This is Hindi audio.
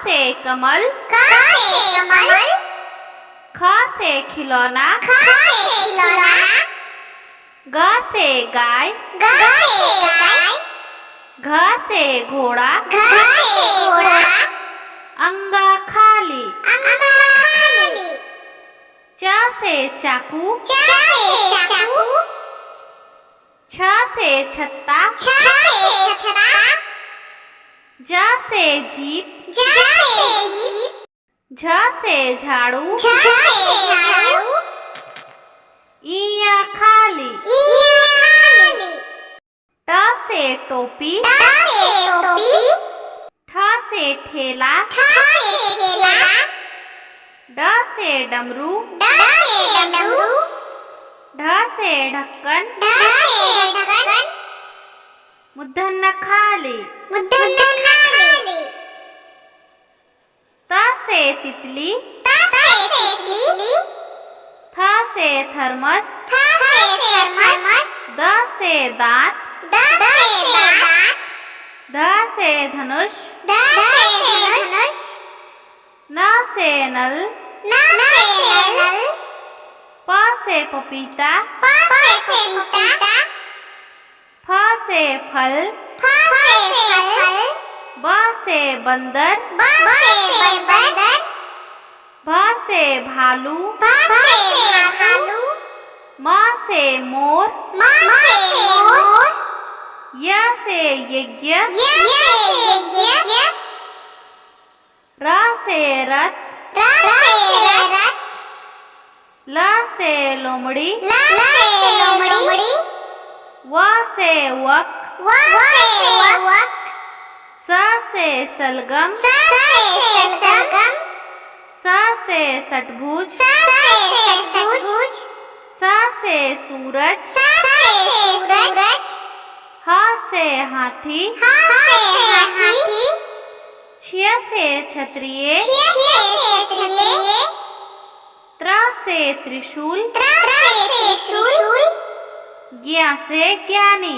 से कमल, ख से खिलौना, ग से गाय, घ से घोड़ा, अंगा खाली, च से चाकू, छ से छत्ता, ज से जीप, झ से झाड़ू, इया खाली, ट से टोपी, ठ से ठेला, ड से डमरू, ढ से ढक्कन, मूर्धन्य खाली, त से तितली, थ से थर्मस, द से दांत, ध से धनुष, न से नल, प से पपीता, फ से फल, ब से बंदर, भ से भालू, म से मोर, य से यज्ञ, र से रथ, ल से लोमड़ी, व से वक, स से सलगम, स से षटभुज, स से सूरज, ह से हाथी, क्ष से क्षत्रिय, त्र से त्रिशूल, ज्ञ से ज्ञानी।